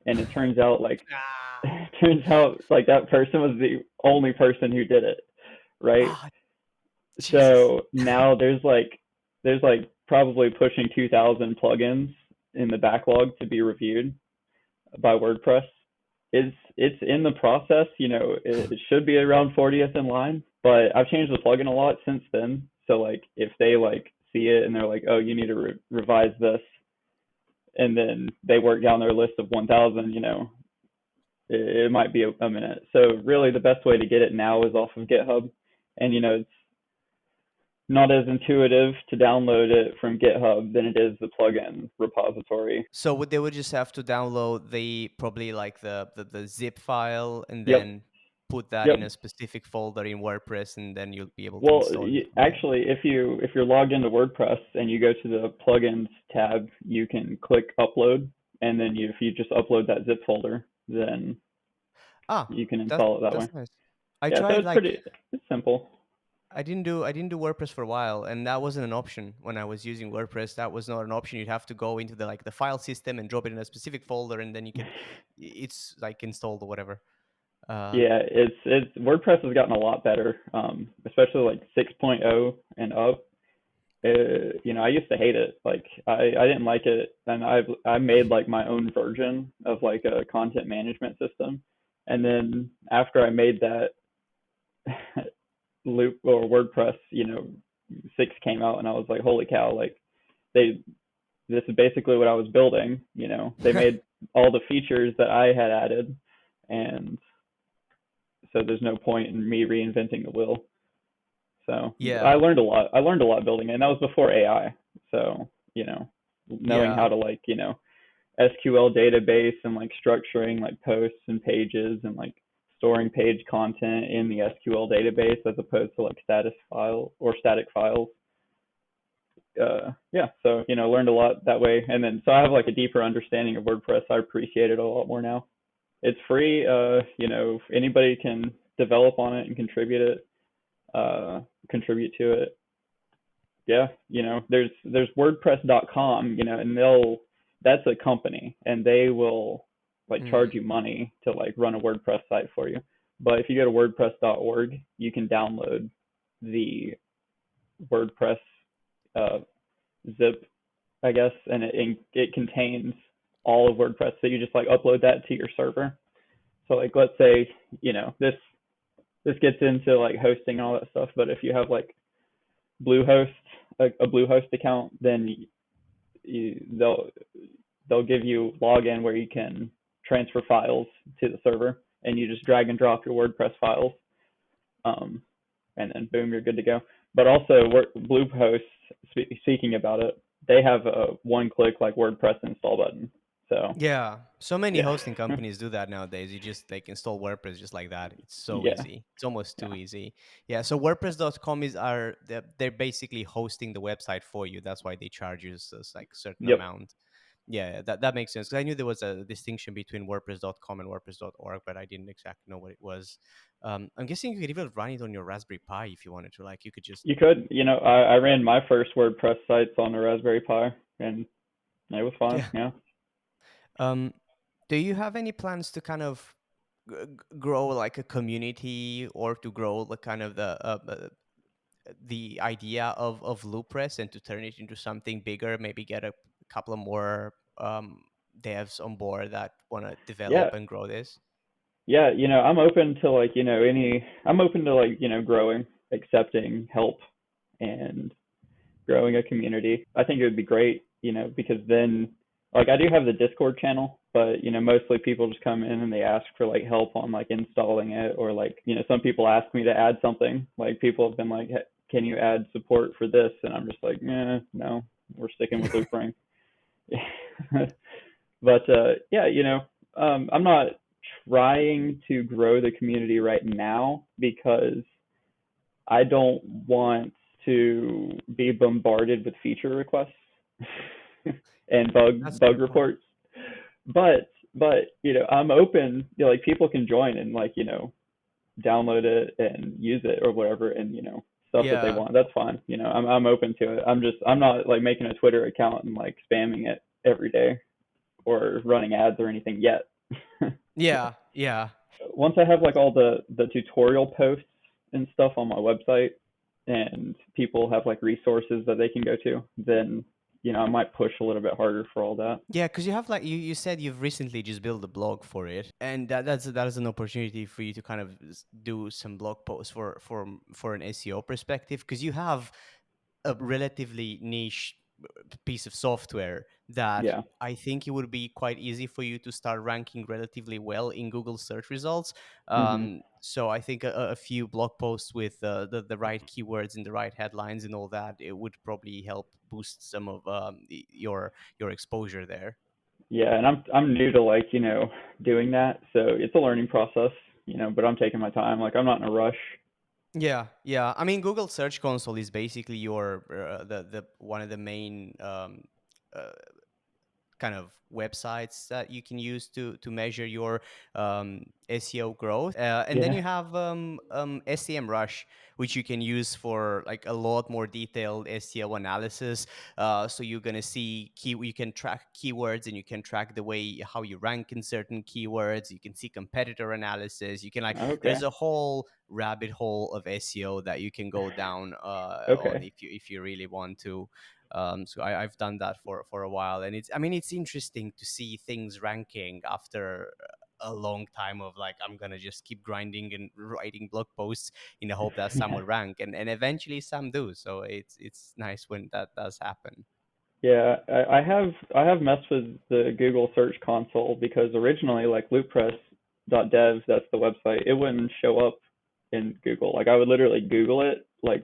and it turns out like Ah, it turns out like that person was the only person who did it, right? ah, Jesus. So now there's like probably pushing 2,000 plugins in the backlog to be reviewed by WordPress. It's in the process. It should be around 40th in line, but I've changed the plugin a lot since then. So like if they like see it and they're like, oh, you need to revise this, and then they work down their list of 1,000, it might be a minute. So really, the best way to get it now is off of GitHub, and it's not as intuitive to download it from GitHub than it is the plugin repository. So they would just have to download the probably like the zip file and Yep, then put that in yep. a specific folder in WordPress, and then you'll be able to Well, install it from there. actually, if you're logged into WordPress and you go to the plugins tab, you can click upload, and then if you just upload that zip folder, then Ah, you can that's install it that way. that's nice. I Yeah, so tried it's like pretty, it's simple. I didn't do WordPress for a while, and that wasn't an option when I was using WordPress. That was not an option. You'd have to go into the like the file system and drop it in a specific folder, and then you could, it's like installed or whatever. Uh, Yeah, it's WordPress has gotten a lot better, especially like 6.0 and up. I used to hate it. Like I didn't like it, and I made like my own version of like a content management system, and then after I made that, Loop or WordPress, 6 came out, and I was like, holy cow! Like they this is basically what I was building. They made all the features that I had added, and so there's no point in me reinventing the wheel. So I yeah, learned a lot. I learned a lot building it, and that was before AI. So knowing how yeah. to like SQL database and like structuring like posts and pages and like storing page content in the SQL database as opposed to like static files. Yeah, so learned a lot that way, and then so I have like a deeper understanding of WordPress. I appreciate it a lot more now. It's free. Anybody can develop on it and contribute to it. Yeah, there's WordPress.com, and that's a company, and they will like charge Mm. you money to like run a WordPress site for you. But if you go to WordPress.org, you can download the WordPress uh, zip, I guess, and it contains all of WordPress. So you just like upload that to your server. So like let's say this gets into like hosting and all that stuff, but if you have like Bluehost, a Bluehost account, then they'll give you login where you can transfer files to the server, and you just drag and drop your WordPress files, um, and then boom, you're good to go. But also, Bluehost, speaking about it, they have a one-click like WordPress install button. So Yeah, so many yeah, hosting companies do that nowadays. You just like install WordPress just like that. It's so yeah, easy. It's almost too yeah, easy. Yeah, so WordPress.com is are they're basically hosting the website for you. That's why they charge you this like certain yep. amount. Yeah, that makes sense. 'Cause I knew there was a distinction between WordPress.com and WordPress.org, but I didn't exactly know what it was. I'm guessing you could even run it on your Raspberry Pi if you wanted to. Like you could just You could, I ran my first WordPress sites on a Raspberry Pi, and it was fine. yeah. Yeah, Um, do you have any plans to kind of grow like a community or to grow the kind of the idea of Loopress and to turn it into something bigger? Maybe get a couple of more devs on board that want to yeah, develop and grow this. yeah. I'm open to like I'm open to like growing, accepting help, and growing a community. I think it would be great, because then like I do have the Discord channel, but mostly people just come in and they ask for like help on like installing it, or like some people ask me to add something. Like people have been like, hey, can you add support for this? And I'm just like, no, we're sticking with Loopring. But yeah, I'm not trying to grow the community right now because I don't want to be bombarded with feature requests and That's a bug good point. reports. But I'm open. Like people can join and like download it and use it or whatever, and stuff that they Yeah. want. That's fine. I'm open to it. I'm not like making a Twitter account and like spamming it every day or running ads or anything yet. Yeah. Yeah. Once I have like all the tutorial posts and stuff on my website, and people have like resources that they can go to, then I might push a little bit harder for all that. Yeah, because you have like you said you've recently just built a blog for it, and that is an opportunity for you to kind of do some blog posts for an SEO perspective, because you have a relatively niche piece of software that Yeah. I think it would be quite easy for you to start ranking relatively well in Google search results. Mhm. So I think a few blog posts with the right keywords and the right headlines and all that, it would probably help boost some of your exposure there. Yeah, and I'm new to like doing that, so it's a learning process. But I'm taking my time. Like I'm not in a rush. Yeah, yeah. I mean, Google Search Console is basically your the one of the main uh, kind of websites that you can use to measure your SEO growth. And then Yeah. you have SEMrush, which you can use for like a lot more detailed SEO analysis. So you're gonna see you can track keywords, and you can track the way how you rank in certain keywords. You can see competitor analysis. You can like Okay. there's a whole rabbit hole of SEO that you can go down on Okay. if you really want to. So I've done that for a while, and it's, I mean, it's interesting to see things ranking after a long time of like, I'm gonna just keep grinding and writing blog posts in the hope that some Yeah. will rank, and eventually some do. So it's nice when that does happen. Yeah, I have messed with the Google Search Console because originally like looppress.dev, that's the website, it wouldn't show up in Google. Like I would literally Google it like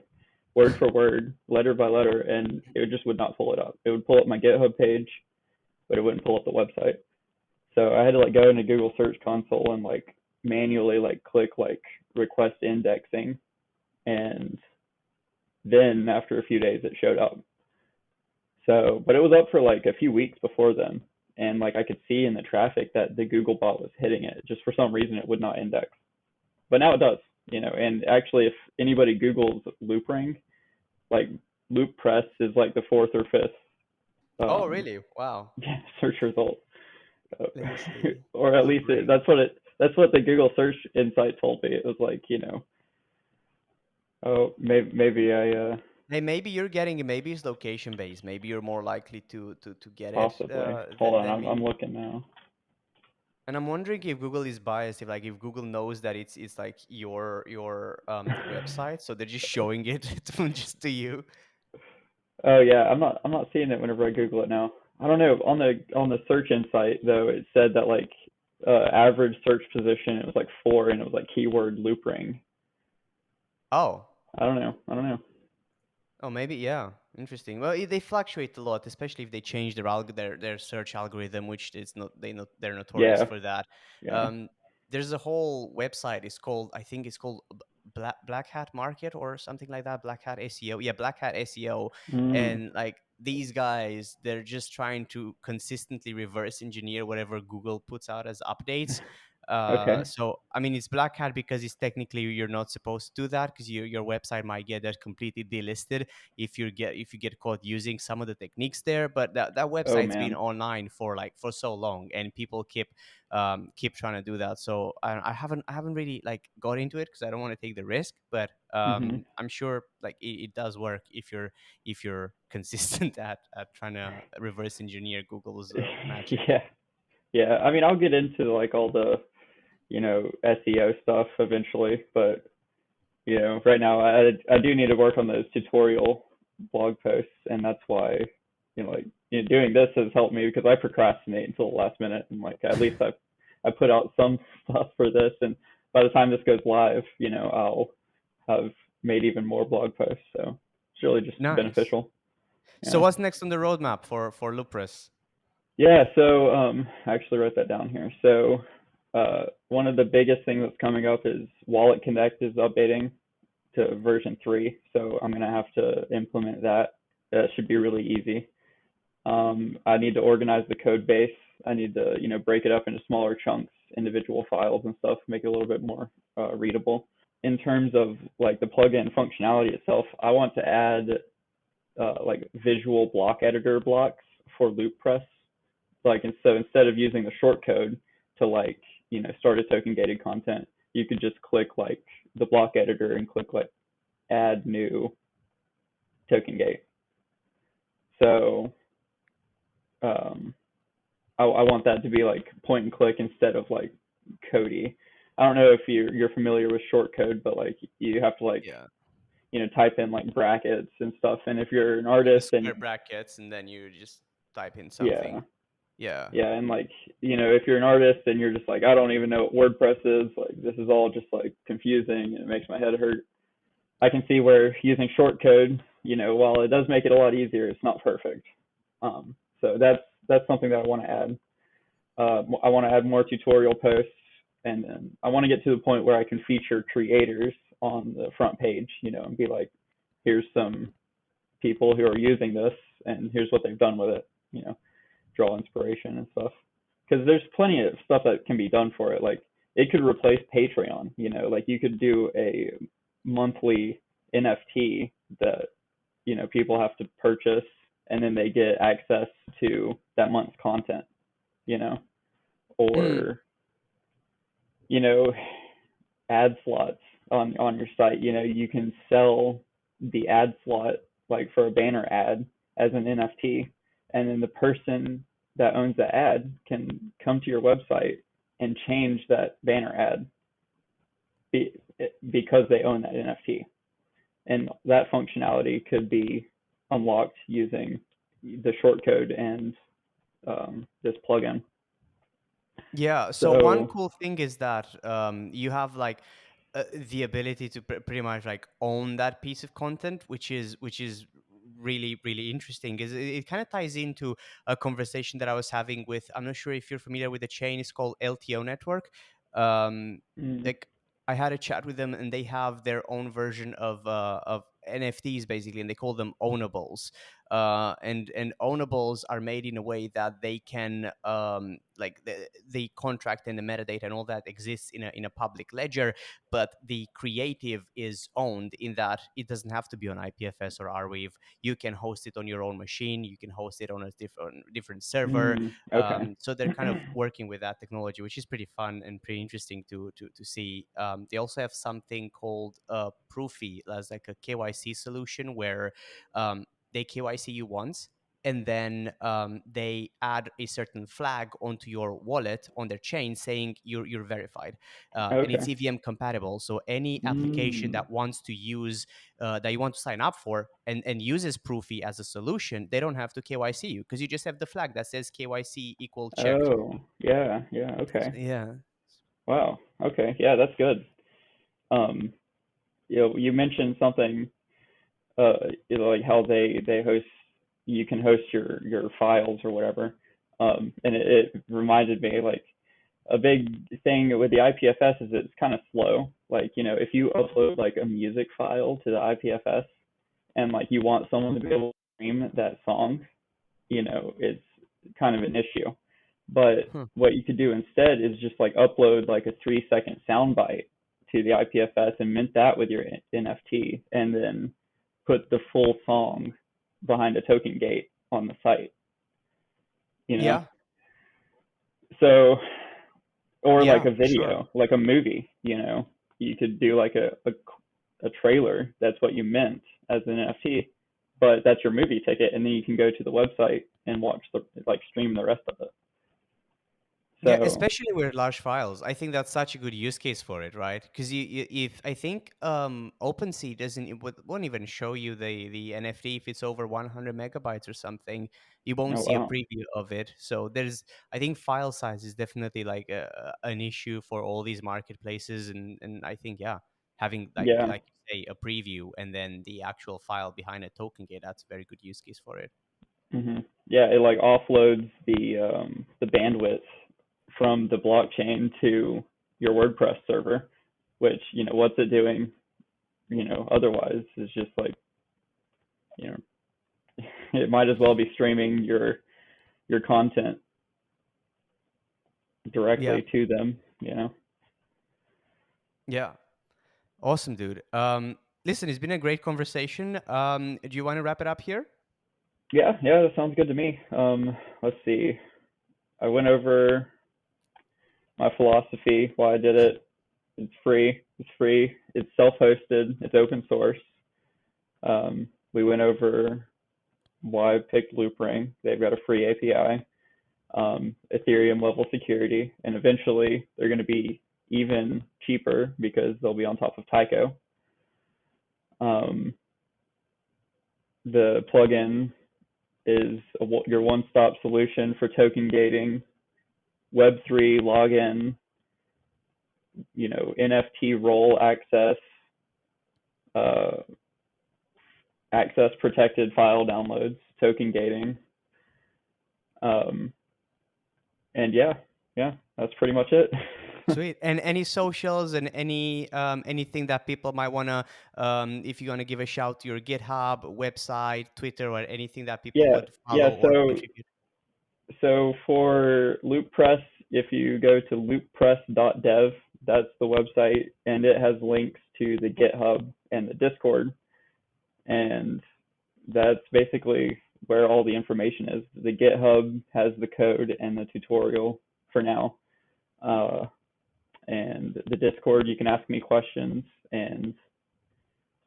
word for word, letter by letter, and it just would not pull it up. It would pull up my GitHub page, but it wouldn't pull up the website. So I had to like go into Google Search Console and like manually like click like request indexing, and then after a few days it showed up. So, but it was up for like a few weeks before then, and like I could see in the traffic that the Google bot was hitting it. Just for some reason, it would not index, but now it does. And actually, if anybody Googles Loopring, like Looppress is like the fourth or fifth Oh, um, really? Wow. search result, Let me see. or at least Loopring. that's what the Google Search Insight told me. It was like, oh, maybe I Hey, maybe you're getting it. Maybe it's location based. Maybe you're more likely to get it possibly. Hold on, than I'm me. looking now. And I'm wondering if Google is biased, if Google knows that it's like your website, so they're just showing it just to you. Oh yeah, I'm not seeing it whenever I Google it now. I don't know. On the search insight though, it said that like average search position it was like 4 and it was like keyword loop ring. Oh, I don't know. I don't know. oh, maybe, yeah. Interesting. Well, they fluctuate a lot, especially if they change their search algorithm, which is not they're notorious Yeah. for that. Yeah. Um, there's a whole website. It's called, I think it's called Black Hat Market or something like that. Black Hat SEO. Yeah, Black Hat SEO. Mm. And like these guys, they're just trying to consistently reverse engineer whatever Google puts out as updates. Okay. So I mean, it's Black Hat because it's technically you're not supposed to do that, because your website might get that completely delisted if you get caught using some of the techniques there. But that Oh website's been man. online for like for so long, and people keep trying to do that. So I haven't really like got into it because I don't want to take the risk. But Mhm. I'm sure like it does work if you're consistent at trying to reverse engineer Google's magic. Yeah. Yeah. I mean, I'll get into like all the, SEO stuff eventually, but right now I do need to work on those tutorial blog posts, and that's why, like, doing this has helped me because I procrastinate until the last minute, and like at least I put out some stuff for this, and by the time this goes live, I'll have made even more blog posts, so it's really just Nice. beneficial. So Yeah. what's next on the roadmap for Loopress? Yeah, so I actually wrote that down here. So one of the biggest things that's coming up is Wallet Connect is updating to version 3, so I'm going to have to implement that. That should be really easy. I need to organize the code base. I need to, break it up into smaller chunks, individual files and stuff, make it a little bit more readable. In terms of like the plugin functionality itself, I want to add like visual block editor blocks for Loopress. Like, instead of using the short code to like, start a token gated content, you could just click like the block editor and click like add new token gate. So um, I want that to be like point and click instead of like Cody. I don't know if you're familiar with short code, but like you have to like Yeah. type in like brackets and stuff. And if you're an Yeah, the artist square and brackets, and then you just type in yeah, something. Yeah. yeah, and like if you're an artist and you're just like I don't even know what WordPress is, like this is all just like confusing and it makes my head hurt. I can see where using short code, while it does make it a lot easier, it's not perfect. So that's something that I want to add. I want to add more tutorial posts, and then I want to get to the point where I can feature creators on the front page, and be like, here's some people who are using this, and here's what they've done with it. draw inspiration and stuff. Because there's plenty of stuff that can be done for it. Like it could replace Patreon. Like you could do a monthly NFT that people have to purchase, and then they get access to that month's content. You know, Mm. or you know, ad slots on your site. You can sell the ad slot like for a banner ad as an NFT, and then the person that owns the ad can come to your website and change that banner ad be, because they own that NFT. And that functionality could be unlocked using the shortcode and this plugin. Yeah. So one So, cool thing is that you have like the ability to pretty much like own that piece of content, which is really really interesting. Is it kind of ties into a conversation that I was having with, I'm not sure if you're familiar with the chain. It's called LTO Network. Um, mm, like I had a chat with them, and they have their own version of NFTs basically, and they call them ownables. And ownables are made in a way that they can like the contract and the metadata and all that exists in a public ledger, but the creative is owned in that it doesn't have to be on IPFS or Arweave. You can host it on your own machine. You can host it on a different server. okay. So they're kind of working with that technology, which is pretty fun and pretty interesting to see. They also have something called Proofy as like a KYC solution where they KYC you once, and then they add a certain flag onto your wallet on their chain saying you're verified, and it's Okay. EVM compatible. So any application Mm. that wants to use that you want to sign up for and uses Proofy as a solution, they don't have to KYC you because you just have the flag that says KYC equal checked. Oh, yeah, yeah, So, okay. yeah. Wow. Okay. Yeah, that's good. Um, you mentioned something, like how they host, you can host your files or whatever. And it reminded me like a big thing with the IPFS is it's kind of slow. Like, if you upload like a music file to the IPFS and like you want someone to be able to stream that song, it's kind of an issue. But Huh. what you could do instead is just like upload like a 3-second soundbite to the IPFS and mint that with your NFT, and then put the full song behind a token gate on the site, you know? Yeah. So, or like Yeah, a for sure. video, like a movie, you could do like a trailer. That's what you mint as an NFT, but that's your movie ticket. And then you can go to the website and watch like stream the rest of it. Yeah, So, especially with large files. I think that's such a good use case for it, right? Because if I think OpenSea doesn't, won't even show you the NFT if it's over 100 megabytes or something. You won't oh see a wow. preview of it. So I think file size is definitely like an issue for all these marketplaces, and I think yeah, having Yeah. like you say a preview and then the actual file behind a token gate, that's a very good use case for it. Yeah, it like offloads the bandwidth from the blockchain to your WordPress server, which, what's it doing, otherwise is just like, you know, it might as well be streaming your content Yeah, directly to them. yeah. Awesome, dude. Listen, it's been a great conversation. Do you want to wrap it up here? Yeah, yeah, that sounds good to me. Let's see. I went over my philosophy, why I did it. It's free. It's free. It's self-hosted. It's open source. We went over why I picked Loopring. They've got a free API, Ethereum level security, and eventually they're going to be even cheaper because they'll be on top of Tyco. Um, the plugin is your one-stop solution for token gating, Web3 login, NFT role access, uh, access protected file downloads, token gating, um, and yeah, yeah, that's pretty much it. Sweet. And any socials and anything that people might wanna, if you wanna give a shout to your GitHub, website, Twitter, or anything that people Yeah, would yeah. follow or So contribute. So for Looppress, if you go to looppress.dev, that's the website, and it has links to the GitHub and the Discord, and that's basically where all the information is. The GitHub has the code and the tutorial for now, uh, and the Discord you can ask me questions and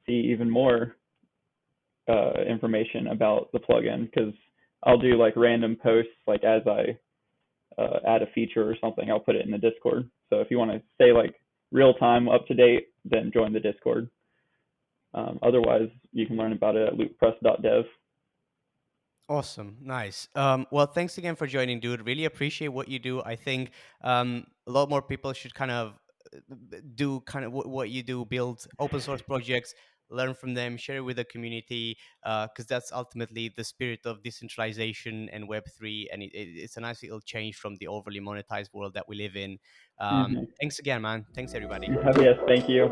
see even more information about the plugin because I'll do like random posts like as I add a feature or something, I'll put it in the Discord. So if you want to stay like real time, up to date, then join the Discord. Otherwise, you can learn about it at looppress.dev. Awesome. Nice. Well, thanks again for joining, dude. Really appreciate what you do. I think a lot more people should kind of do kind of what you do, build open source projects, learn from them, share it with the community, because that's ultimately the spirit of decentralization and Web3. And it's a nice little change from the overly monetized world that we live in. Mm-hmm. Thanks again, man. Thanks, everybody. Yes, thank you.